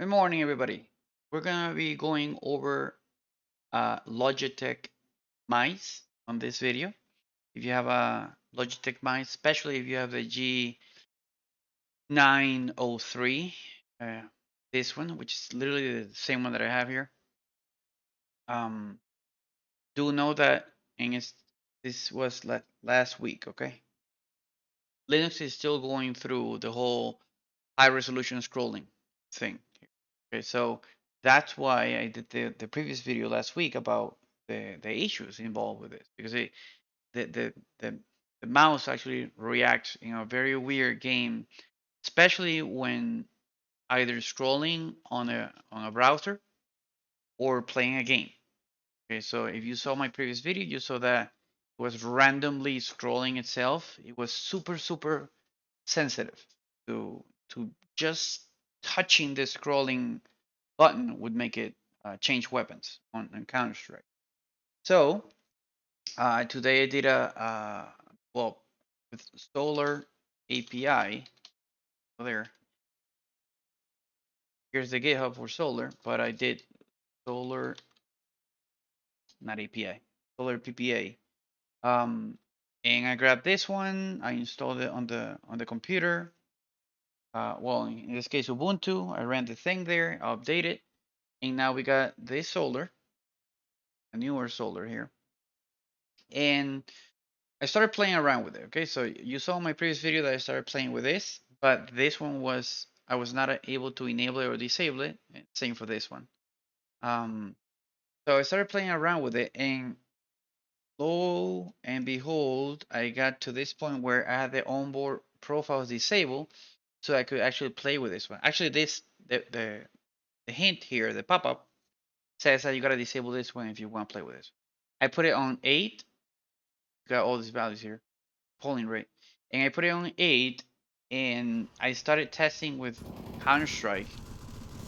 Good morning, everybody. We're gonna be going over Logitech Mice on this video. If you have a Logitech Mice, especially if you have the G903, this one, which is literally the same one that I have here, um, do know that, and this was last week, okay? Linux is still going through the whole high resolution scrolling thing. Okay, so that's why I did the previous video last week about the issues involved with this because the, the the the mouse actually reacts in a very weird game, especially when either scrolling on a browser or playing a game. Okay, so if you saw my previous video, you saw that it was randomly scrolling itself. It was super sensitive to just touching the scrolling button would make it change weapons on Counter Strike. So today I did well with Solar API. There, here's the GitHub for Solar, but I did Solar, not API, Solar PPA. And I grabbed this one. I installed it on the computer. Well, in this case Ubuntu. I ran the thing there, I updated, and now we got this Solar, a newer Solar here, and I started playing around with it. Okay, so you saw in my previous video that I started playing with this, but this one was I was not able to enable it or disable it. Same for this one. Um, so I started playing around with it, and lo and behold, I got to this point where I had the onboard profiles disabled, so I could actually play with this one. Actually, the hint here, the pop-up says that you gotta disable this one if you want to play with this. I put it on 8. Got all these values here, polling rate, and I put it on 8, and I started testing with Counter Strike,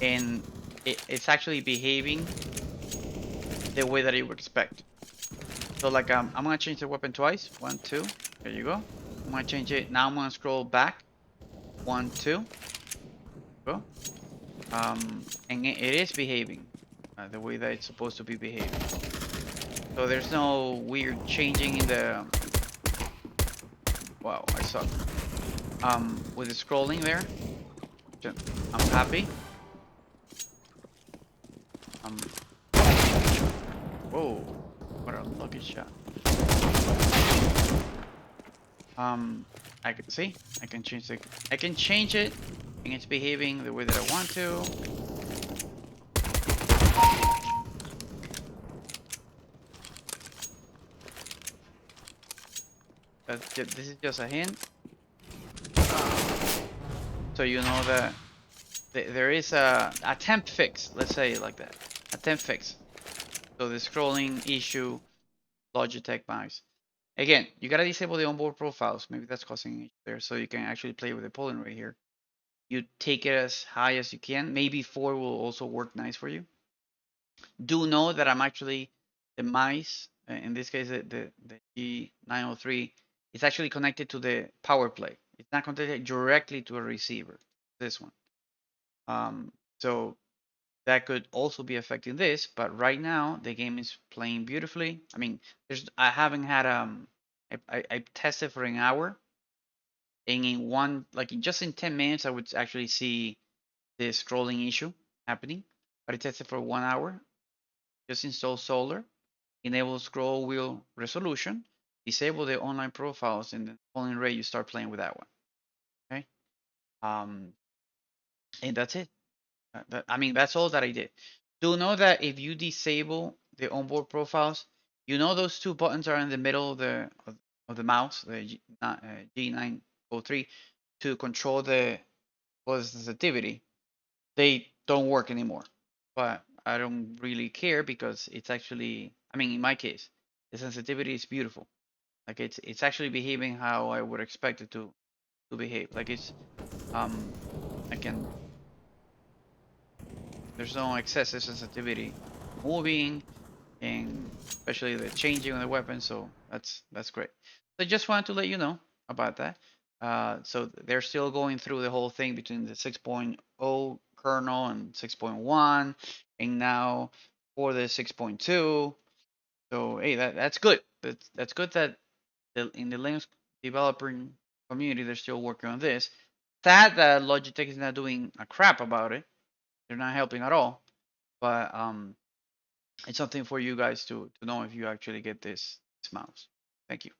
and it's actually behaving the way that you would expect. So like I'm gonna change the weapon twice. 1, 2. There you go. I'm gonna change it now. I'm gonna scroll back. 1, 2. Go. And it is behaving the way that it's supposed to be behaving. So there's no weird changing in the. Wow, I suck. With the scrolling there, I'm happy. Whoa, what a lucky shot. I can see. I can change it, and it's behaving the way that I want to. This is just a hint, so you know that there is a temp fix. Let's say it like that. A temp fix. So the scrolling issue, Logitech Mice. Again, you gotta disable the onboard profiles. Maybe that's causing it there, so you can actually play with the polling rate here. You take it as high as you can. Maybe 4 will also work nice for you. Do know that I'm actually the mice. In this case, the G903 is actually connected to the power play. It's not connected directly to a receiver. This one. So that could also be affecting this. But right now, the game is playing beautifully. I mean, I haven't had I tested for an hour, and in one just in 10 minutes, I would actually see the scrolling issue happening. But I tested for 1 hour. Just install Solar, enable scroll wheel resolution, disable the online profiles, and then polling rate. You start playing with that one. Okay, um, and that's it. I mean, that's all that I did. Do know that if you disable the onboard profiles, you know those two buttons are in the middle of the mouse, the G903, to control the sensitivity. They don't work anymore. But I don't really care because it's actually, I mean, in my case, the sensitivity is beautiful. Like it's actually behaving how I would expect it to behave. Like it's um I can there's no excessive sensitivity moving, and especially the changing of the weapon, so that's great. So I just wanted to let you know about that. So they're still going through the whole thing between the 6.0 kernel and 6.1, and now for the 6.2. So hey, that's good. That's good that in the Linux developing community they're still working on this. Sad that Logitech is not doing a crap about it. They're not helping at all. But it's something for you guys to know if you actually get this mouse. Thank you.